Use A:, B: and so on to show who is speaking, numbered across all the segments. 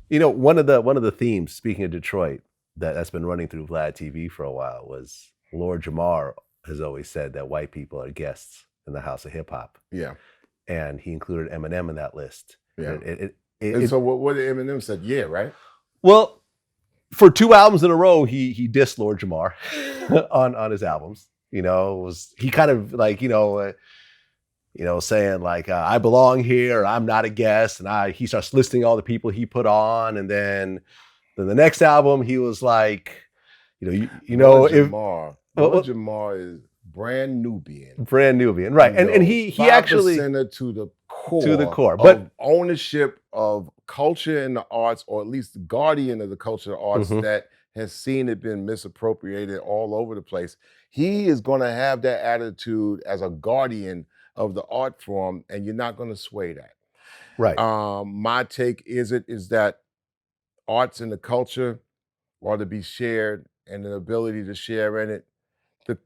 A: One of the themes, speaking of Detroit, that's been running through Vlad TV for a while was Lord Jamar has always said that white people are guests in the house of hip hop,
B: Yeah,
A: and he included Eminem in that list.
B: yeah. And
A: It
B: so what did Eminem said? Yeah, right.
A: well, for 2 albums in a row, he dissed Lord Jamar on his albums. He kind of like saying like I belong here, I'm not a guest, and he starts listing all the people he put on, and then the next album he was like,
B: Lord
A: if
B: Jamar. Lord
A: well,
B: Jamar is brand Nubian.
A: brand Nubian, right? And he
B: Five
A: actually
B: percenter to the
A: to the
B: core
A: core,
B: of
A: but
B: ownership of culture and the arts, or at least the guardian of the culture and arts
A: mhm,
B: that has seen it been misappropriated all over the place. He is going to have that attitude as a guardian of the art form, and you're not going to sway that.
A: right,
B: My take is that arts and the culture are to be shared, and the ability to share in it.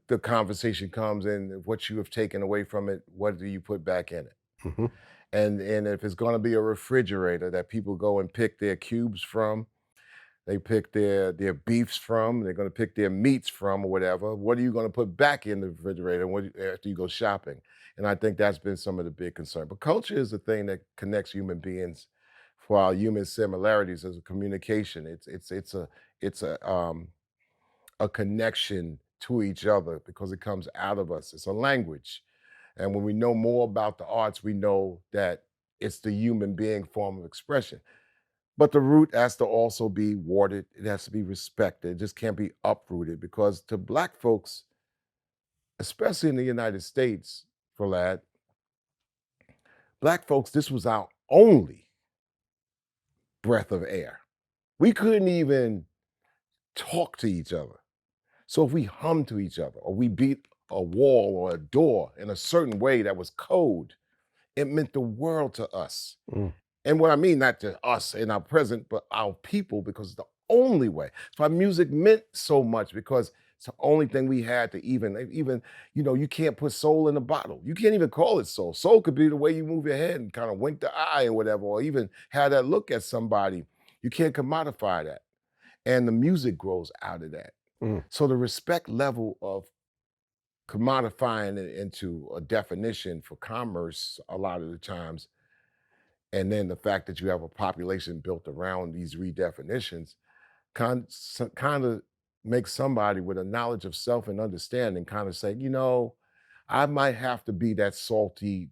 B: The conversation comes in what you have taken away from it, what do you put back in it?
A: mhm,
B: And if it's going to be a refrigerator that people go and pick their cubes from, they pick their beefs from, they're going to pick their meats from, or whatever. What are you going to put back in the refrigerator after you go shopping? And I think that's been some of the big concern. But culture is the thing that connects human beings for our human similarities as a communication. It's a connection to each other because it comes out of us. It's a language. And when we know more about the arts, we know that it's the human being form of expression. But the root has to also be watered. It has to be respected. It just can't be uprooted because to Black folks, especially in the United States, for lad, Black folks, this was our only breath of air. We couldn't even talk to each other. So if we hummed to each other or we beat a wall or a door in a certain way that was code, it meant the world to us.
A: mm,
B: And what I mean, not just us in our present, but our people, because it's the only way. So our music meant so much because it's the only thing we had to even, you can't put soul in a bottle. You can't even call it soul. Soul could be the way you move your head and kind of wink the eye or whatever, or even have that look at somebody. You can't commodify that. And the music grows out of that.
A: mm.
B: So the respect level of commodifying it into a definition for commerce a lot of the times, and then the fact that you have a population built around these redefinitions kind of makes somebody with a knowledge of self and understanding kind of say, I might have to be that salty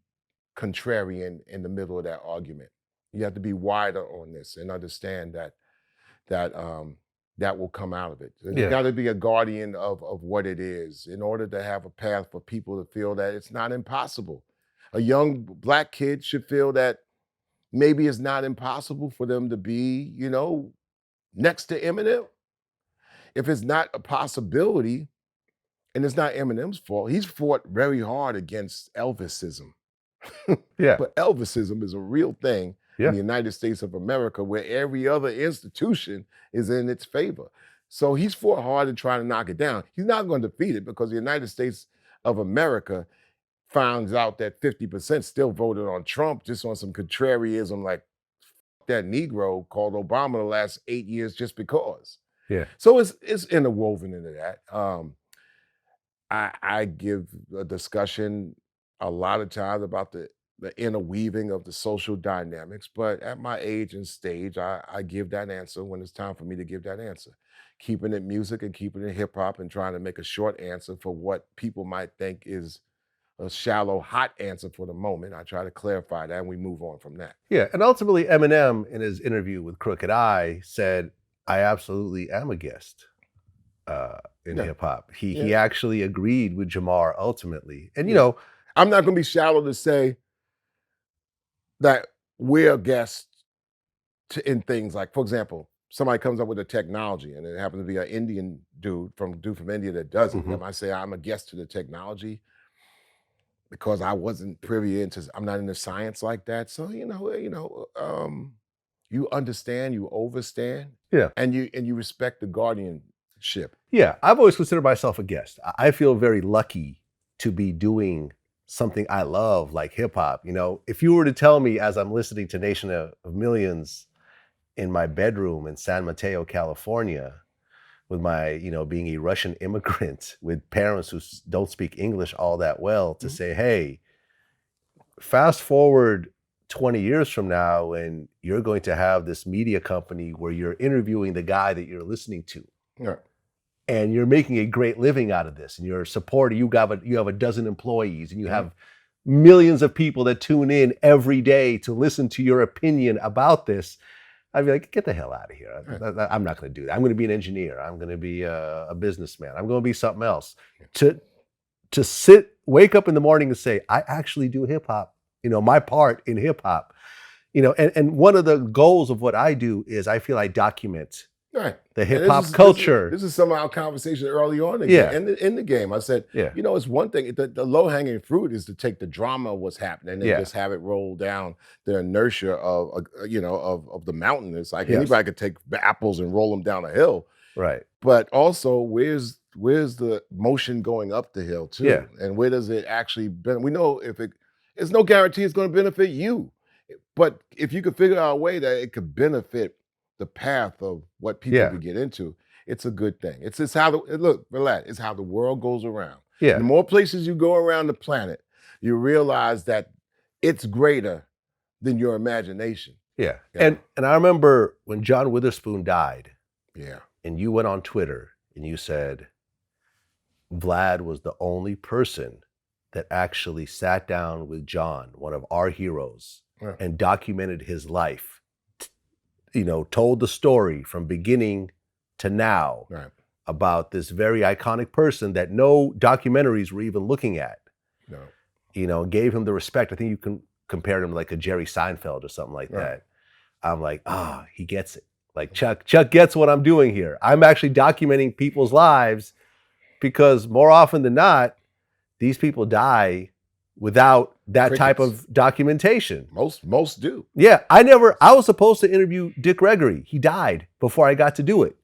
B: contrarian in the middle of that argument. You have to be wider on this and understand that that will come out of it. And you
A: Yeah,
B: got to be a guardian of what it is in order to have a path for people to feel that it's not impossible. A young Black kid should feel that maybe it's not impossible for them to be, next to Eminem. If it's not a possibility, and it's not Eminem's fault, he's fought very hard against Elvis-ism.
A: yeah,
B: But Elvis-ism is a real thing in
A: yeah.
B: the United States of America where every other institution is in its favor. So he's fought hard to try to knock it down. He's not going to defeat it because the United States of America finds out that 50% still voted on Trump just on some contrarianism like that Negro called Obama the last 8 years just because.
A: Yeah.
B: So it's interwoven into that. I give a discussion a lot of times about the interweaving of the social dynamics, but at my age and stage, I give that answer when it's time for me to give that answer. Keeping it music and keeping it hip hop and trying to make a short answer for what people might think is a shallow, hot answer for the moment. I try to clarify that and we move on from that.
A: Yeah, and ultimately, Eminem, in his interview with Crooked Eye, said, "I absolutely am a guest in
B: Yeah,
A: hip hop." He
B: yeah.
A: he actually agreed with Jamar ultimately, and
B: Yeah. I'm not going to be shallow to say that we're guests in things like, for example, somebody comes up with a technology and it happens to be an Indian dude from India that does it.
A: mhm,
B: Am I say I'm a guest to the technology because I wasn't privy into, I'm not into science like that. So, you understand, you overstand,
A: yeah,
B: and you respect the guardianship.
A: yeah. I've always considered myself a guest. I feel very lucky to be doing something I love, like hip hop. If you were to tell me as I'm listening to Nation of Millions in my bedroom in San Mateo, California, with my, being a Russian immigrant with parents who don't speak English all that well, to say, hey, fast forward 20 years from now, and you're going to have this media company where you're interviewing the guy that you're listening to.
B: Yeah.
A: And you're making a great living out of this, and you're supporting, you have a dozen employees, and you have millions of people that tune in every day to listen to your opinion about this. I'd be like, get the hell out of here. I'm not going to do that. I'm going to be an engineer. I'm going to be a businessman. I'm going to be something else. To wake up in the morning and say, I actually do hip hop, my part in hip hop, and one of the goals of what I do is I feel I document the hip hop culture.
B: This is some of our conversation early on in the game. I said, it's one thing, the low hanging fruit is to take the drama of what's happening and just have it roll down the inertia of the mountain. It's like anybody could take apples and roll them down a hill.
A: Right.
B: But also, where's the motion going up the hill too?
A: Yeah.
B: And where does it actually benefit? We know there's no guarantee it's going to benefit you. But if you could figure out a way that it could benefit the path of what people could get into, it's a good thing. It's how it's how the world goes around.
A: Yeah.
B: And the more places you go around the planet, you realize that it's greater than your imagination.
A: Yeah. And I remember when John Witherspoon died.
B: Yeah.
A: And you went on Twitter and you said, Vlad was the only person that actually sat down with John, one of our heroes, and documented his life, told the story from beginning to now about this very iconic person that no documentaries were even looking at. No. Gave him the respect. I think you can compare him to like a Jerry Seinfeld or something like that. I'm like, he gets it. Like Chuck gets what I'm doing here. I'm actually documenting people's lives because more often than not, these people die without that type of documentation.
B: Most do.
A: Yeah. I was supposed to interview Dick Gregory. He died before I got to do it.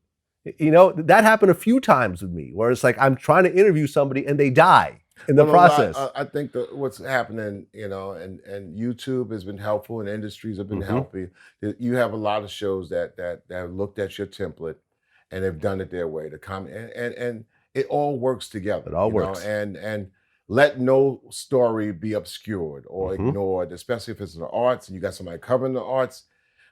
A: That happened a few times with me where it's like, I'm trying to interview somebody and they die in the process.
B: I think what's happening, and YouTube has been helpful and industries have been helping. You have a lot of shows that have looked at your template and have done it their way. And it all works together.
A: It all works.
B: And let no story be obscured or ignored, especially if it's in the arts and you got somebody covering the arts.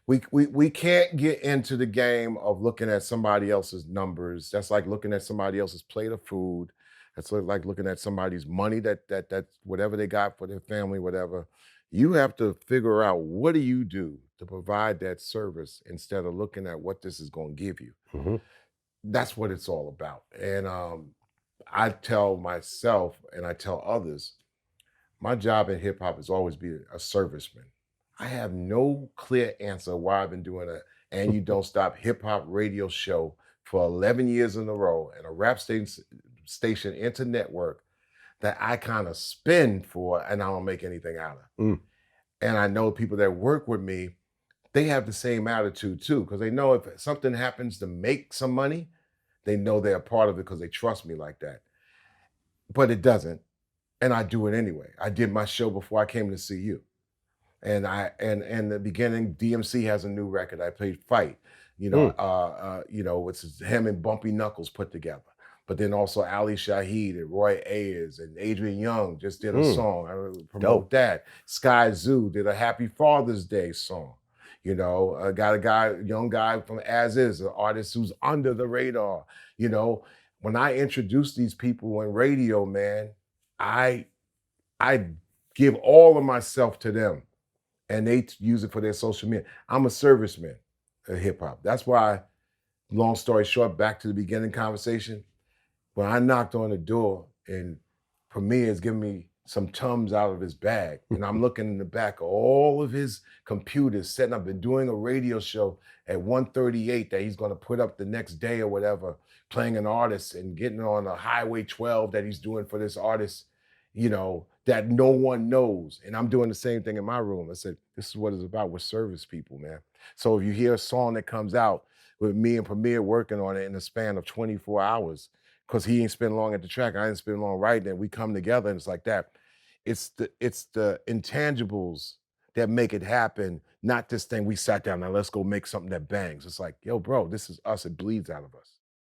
B: We can't get into the game of looking at somebody else's numbers. That's like looking at somebody else's plate of food. That's like looking at somebody's money that whatever they got for their family, whatever. You have to figure out, what do you do to provide that service instead of looking at what this is going to give you. That's what it's all about. And I tell myself and I tell others, my job in hip hop has always been a serviceman. I have no clear answer why I've been doing a And You Don't Stop hip hop radio show for 11 years in a row and a rap station inter-network that I kind of spin for and I don't make anything out of. And I know people that work with me, they have the same attitude too, because they know if something happens to make some money, they know they're a part of it because they trust me like that. But it doesn't, and I do it anyway. I did my show before I came to see you. And in the beginning, DMC has a new record. I played Fight, it's him and Bumpy Knuckles put together. But then also Ali Shaheed and Roy Ayers and Adrian Young just did a song. I promote that. Sky Zoo did a Happy Father's Day song. I got a young guy from As Is, an artist who's under the radar. When I introduce these people on radio, man, I give all of myself to them. And they use it for their social media. I'm a serviceman of hip hop. That's why, long story short, back to the beginning conversation, when I knocked on the door and Premier is giving me some Tums out of his bag, and I'm looking in the back of all of his computers, setting up and doing a radio show at 1:38 that he's going to put up the next day or whatever, playing an artist and getting on a Highway 12 that he's doing for this artist, that no one knows. And I'm doing the same thing in my room. I said, this is what it's about with service people, man. So if you hear a song that comes out with me and Premier working on it in a span of 24 hours, because he ain't spend long at the track, I didn't spend long writing it, we come together and it's like that. It's the intangibles that make it happen, not this thing we sat down, now let's go make something that bangs. It's like, yo, bro, this is us. It bleeds out of us.